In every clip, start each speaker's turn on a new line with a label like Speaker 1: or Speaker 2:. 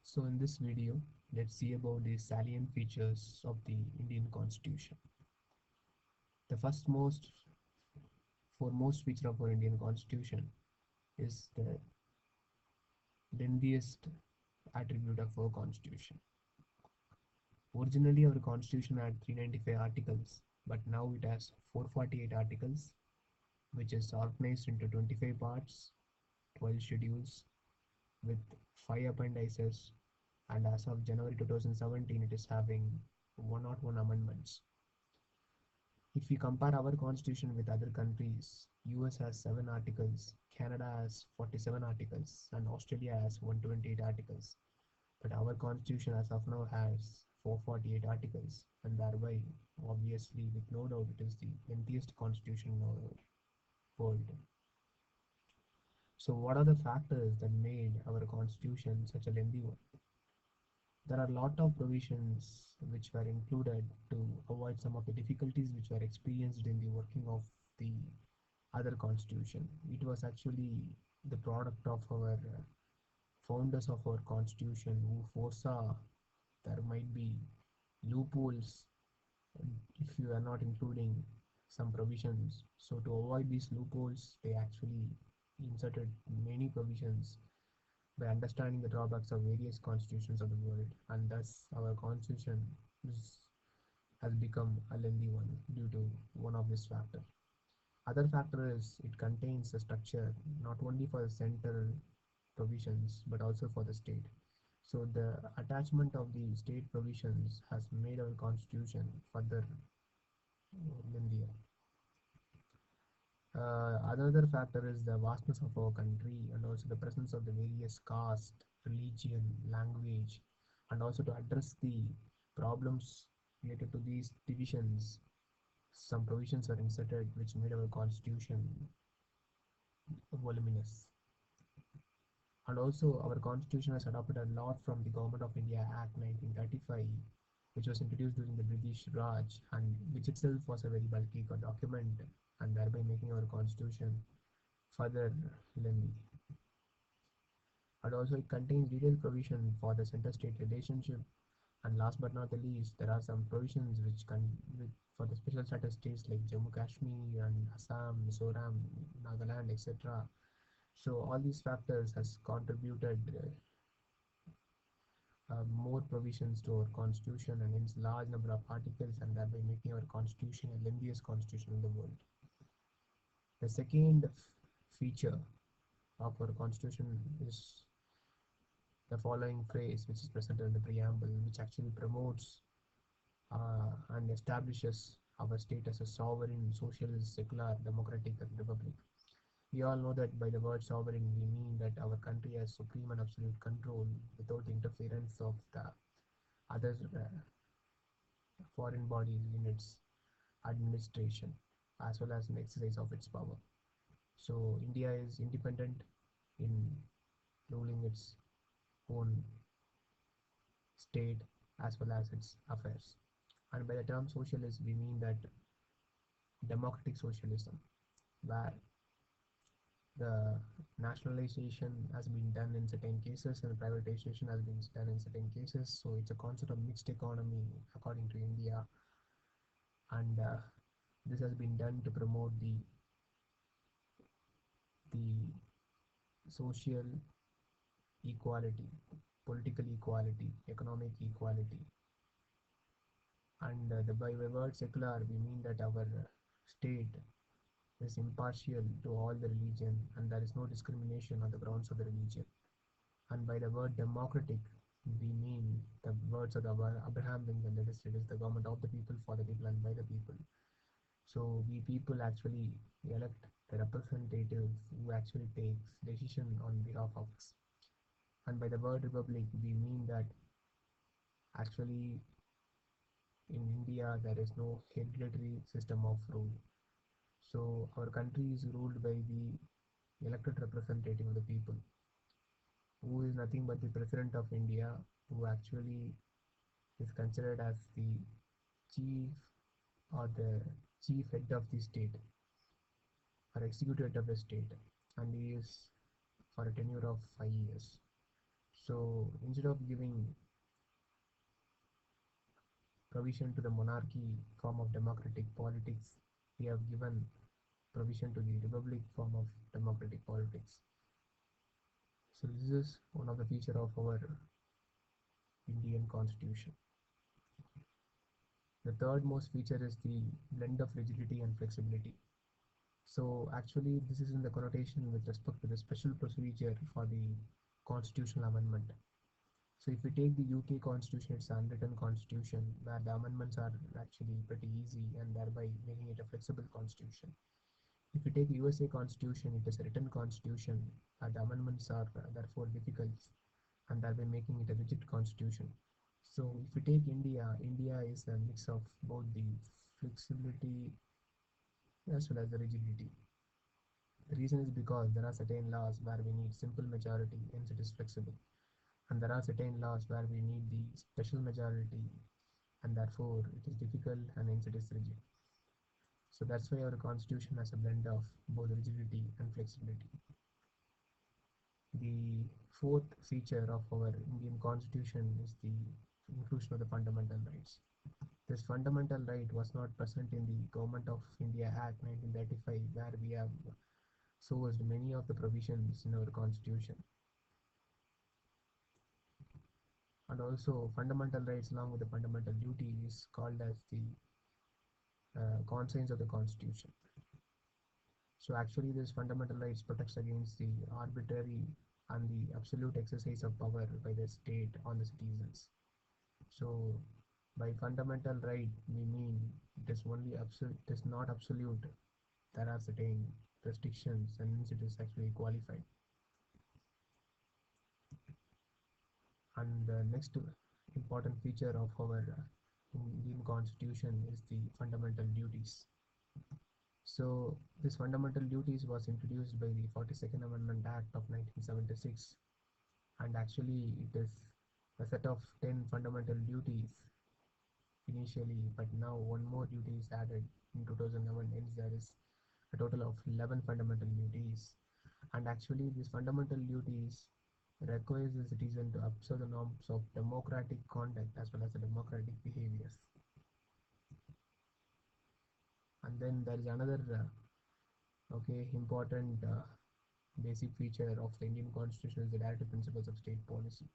Speaker 1: So in this video, let's see about the salient features of the Indian Constitution. The first most foremost feature of our Indian Constitution is the lengthiest attribute of our Constitution. Originally, our Constitution had 395 articles, but now it has 448 articles, which is organized into 25 parts, 12 schedules, with 5 appendices, and as of January 2017, it is having 101 amendments. If we compare our constitution with other countries, US has 7 articles, Canada has 47 articles, and Australia has 128 articles. But our constitution as of now has 448 articles, and thereby, obviously, with no doubt, it is the lengthiest constitution in our world. So, what are the factors that made our constitution such a lengthy one? There are a lot of provisions which were included to avoid some of the difficulties which were experienced in the working of the other constitution. It was actually the product of our founders of our constitution who foresaw there might be loopholes if you are not including some provisions. So to avoid these loopholes, they actually inserted many provisions by understanding the drawbacks of various constitutions of the world, and thus our constitution is, has become a lengthy one due to one of this factor. Other factor is it contains a structure not only for the central provisions but also for the state. So the attachment of the state provisions has made our constitution further lengthier. Another factor is the vastness of our country and also the presence of the various caste, religion, language, and also to address the problems related to these divisions. Some provisions were inserted which made our constitution voluminous. And also, our constitution has adopted a lot from the Government of India Act 1935, which was introduced during the British Raj, and which itself was a very bulky document, and thereby making our constitution further lengthy. And also, it contains detailed provision for the center-state relationship. And last but not the least, there are some provisions which for the special status states like Jammu Kashmir and Assam, Mizoram, Nagaland, etc. So all these factors has contributed more provisions to our constitution and hence large number of articles, and thereby making our constitution the lengthiest constitution in the world. The second feature of our constitution is the following phrase, which is presented in the preamble, which actually promotes and establishes our state as a sovereign, socialist, secular, democratic republic. We all know that by the word sovereign, we mean that our country has supreme and absolute control without interference of the other foreign bodies in its administration as well as in exercise of its power. So India is independent in ruling its own state as well as its affairs. And by the term socialist, we mean that democratic socialism, where the nationalization has been done in certain cases and privatization has been done in certain cases. So it's a concept of mixed economy according to India, and this has been done to promote the social equality, political equality, economic equality. And by the word secular, we mean that our state is impartial to all the religion and there is no discrimination on the grounds of the religion. And by the word democratic, we mean the words of the Abraham Lincoln, that is, it is the government of the people, for the people, and by the people. So we people actually elect the representative who actually takes decision on behalf of us. And by the word republic, we mean that actually in India there is no hereditary system of rule. So our country is ruled by the elected representative of the people, who is nothing but the President of India, who actually is considered as the chief or the chief head of the state or executive head of the state, and he is for a tenure of 5 years. So instead of giving provision to the monarchy form of democratic politics, we have given provision to the republic form of democratic politics. So this is one of the feature of our Indian constitution. The third most feature is the blend of rigidity and flexibility. So actually this is in the connotation with respect to the special procedure for the constitutional amendment. So if we take the UK constitution, it's an unwritten constitution where the amendments are actually pretty easy and thereby making it a flexible constitution. If we take USA constitution, it is a written constitution where the amendments are therefore difficult and thereby making it a rigid constitution. So if we take India, India is a mix of both the flexibility as well as the rigidity. The reason is because there are certain laws where we need simple majority, hence it is flexible. And there are certain laws where we need the special majority and therefore it is difficult and hence it is rigid. So that's why our constitution has a blend of both rigidity and flexibility. The fourth feature of our Indian constitution is the inclusion of the fundamental rights. This fundamental right was not present in the Government of India Act 1935 where we have sourced many of the provisions in our constitution. And also fundamental rights along with the fundamental duty is called as the conscience of the constitution. So actually this fundamental rights protects against the arbitrary and the absolute exercise of power by the state on the citizens. So by fundamental right we mean it is only absolute, it is not absolute. There are certain restrictions and hence it is actually qualified. And the next important feature of our Indian constitution is the fundamental duties. So this fundamental duties was introduced by the 42nd Amendment Act of 1976 and actually it is a set of 10 fundamental duties initially, but now one more duty is added in 2011, hence there is a total of 11 fundamental duties. And actually these fundamental duties requires the citizen to observe the norms of democratic conduct as well as the democratic behaviors. And then there is another important basic feature of the Indian constitution is the directive principles of state policy.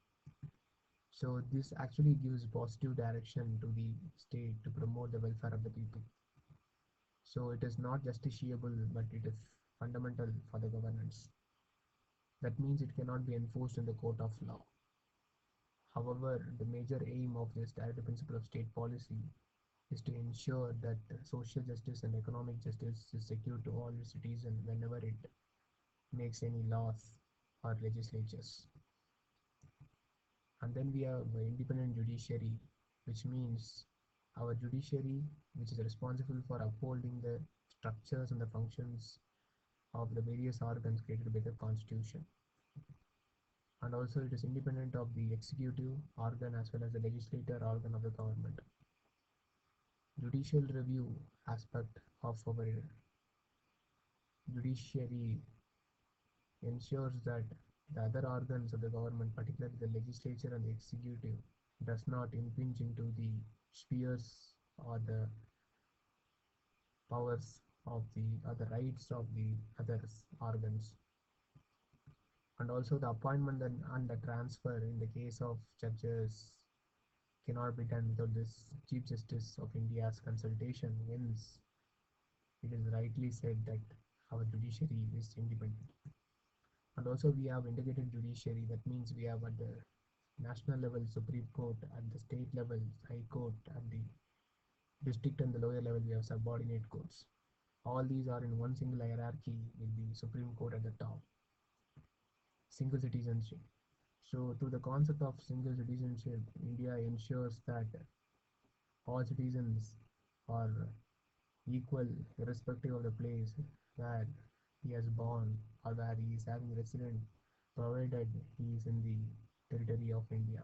Speaker 1: So this actually gives positive direction to the state to promote the welfare of the people. So it is not justiciable, but it is fundamental for the governance. That means it cannot be enforced in the court of law. However, the major aim of this directive principle of state policy is to ensure that social justice and economic justice is secured to all citizens whenever it makes any laws or legislatures. And then we have independent judiciary, which means our judiciary, which is responsible for upholding the structures and the functions of the various organs created by the constitution. And also it is independent of the executive organ as well as the legislative organ of the government. Judicial review aspect of our judiciary ensures that the other organs of the government, particularly the legislature and the executive, does not impinge into the spheres or the powers of the other rights of the other organs. And also the appointment and the transfer in the case of judges cannot be done without this Chief Justice of India's consultation. Hence, it is rightly said that our judiciary is independent. And also we have integrated judiciary. That means we have at the national level Supreme Court, at the state level High Court, at the district and the lower level we have subordinate courts. All these are in one single hierarchy with the Supreme Court at the top. Single citizenship. So through the concept of single citizenship, India ensures that all citizens are equal irrespective of the place where he has born or where he is having residence, provided he is in the territory of India.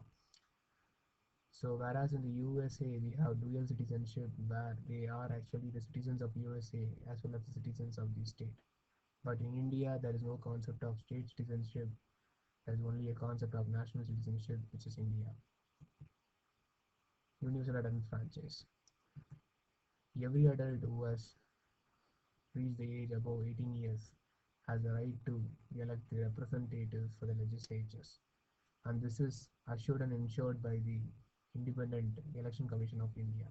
Speaker 1: So whereas in the USA we have dual citizenship where they are actually the citizens of USA as well as the citizens of the state. But in India there is no concept of state citizenship There is only a concept of national citizenship, which is India. Universal adult franchise. Every adult who has reached the age above 18 years has the right to elect the representatives for the legislatures, and this is assured and ensured by the Independent Election Commission of India.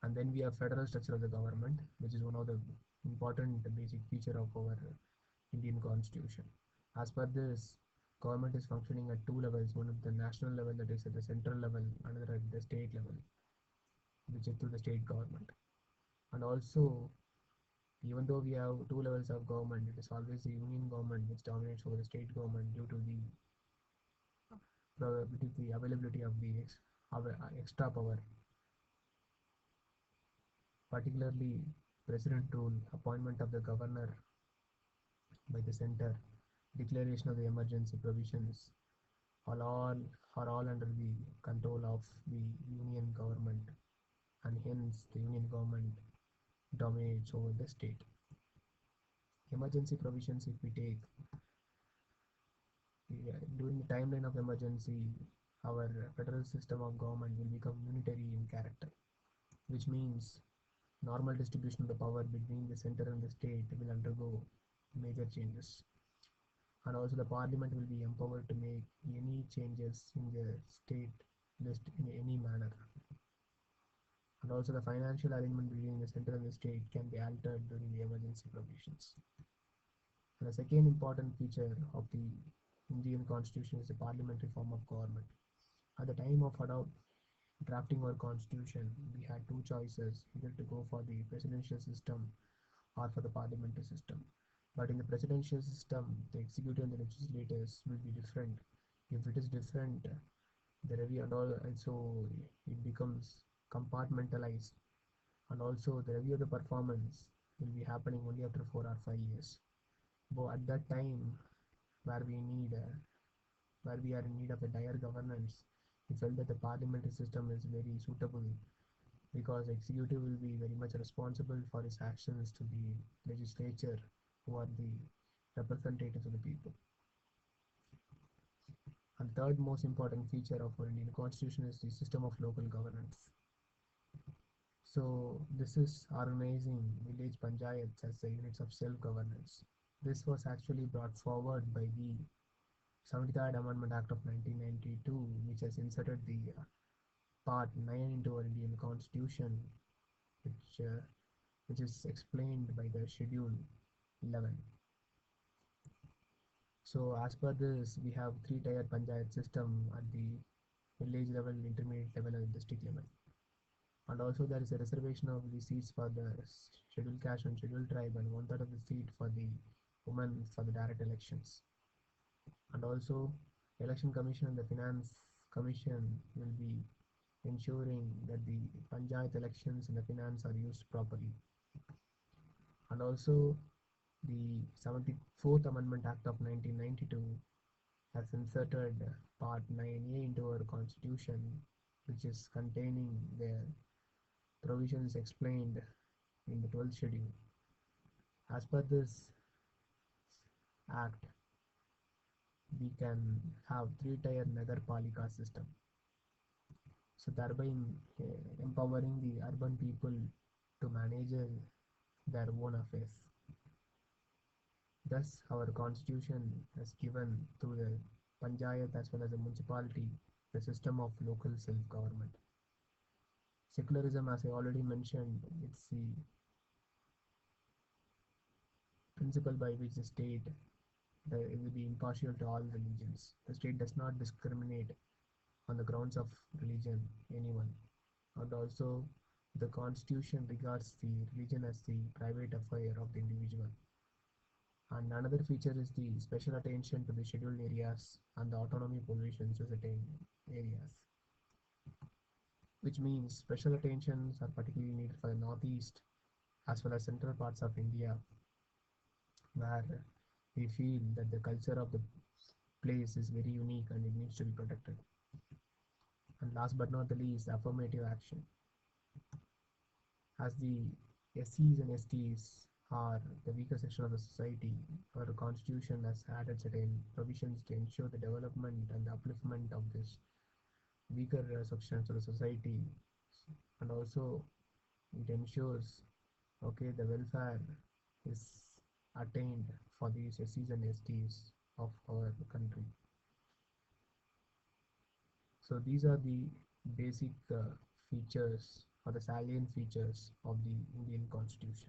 Speaker 1: And then we have federal structure of the government, which is one of the important basic feature of our Indian constitution. As per this, government is functioning at two levels, one at the national level, that is at the central level, another at the state level, which is through the state government. And also, even though we have two levels of government, it is always the union government which dominates over the state government due to the availability of the extra power, particularly president rule, appointment of the governor by the center, declaration of the emergency provisions, all are all under the control of the union government, and hence the union government dominates over the state. Emergency provisions, if we take, during the timeline of emergency, our federal system of government will become unitary in character, which means normal distribution of the power between the center and the state will undergo major changes. And also the parliament will be empowered to make any changes in the state list in any manner. And also the financial arrangement between the center and the state can be altered during the emergency provisions. And the second important feature of the Indian constitution is the parliamentary form of government. At the time of drafting our constitution, we had two choices, either to go for the presidential system or for the parliamentary system. But in the presidential system, the executive and the legislators will be different. If it is different, the review and all, and so it becomes compartmentalized, and also the review of the performance will be happening only after 4 or 5 years. But at that time, where we need, where we are in need of a dire governance, we felt that the parliamentary system is very suitable because the executive will be very much responsible for its actions to the legislature, who are the representatives of the people. And third most important feature of our Indian constitution is the system of local governance. So this is organizing village panchayats as the units of self-governance. This was actually brought forward by the 73rd Amendment Act of 1992, which has inserted the Part 9 into our Indian Constitution, which, uh, which is explained by the Schedule 11. So as per this, we have three-tier panchayat system at the village level, intermediate level, and district level. And also there is a reservation of the seats for the scheduled caste and scheduled tribe, and one-third of the seat for the women for the direct elections. And also election commission and the finance commission will be ensuring that the panchayat elections and the finance are used properly. And also the 74th Amendment Act of 1992 has inserted Part 9A into our constitution, which is containing the provisions explained in the 12th schedule. As per this act, we can have three-tier Nagar Palika system, so thereby empowering the urban people to manage their own affairs. Thus, our constitution has given through the panchayat as well as the municipality the system of local self-government. Secularism, as I already mentioned, it's the principle by which the state will be impartial to all religions. The state does not discriminate on the grounds of religion anyone, and also the constitution regards the religion as the private affair of the individual. And another feature is the special attention to the scheduled areas and the autonomy provisions to certain areas, which means special attentions are particularly needed for the northeast as well as central parts of India, where we feel that the culture of the place is very unique and it needs to be protected. And last but not the least, affirmative action. As the SCs and STs are the weaker section of the society. Our constitution has added certain provisions to ensure the development and the upliftment of this weaker sections of the society, and also it ensures okay the welfare is attained for these SCs and STs of our country. So these are the basic features or the salient features of the Indian Constitution.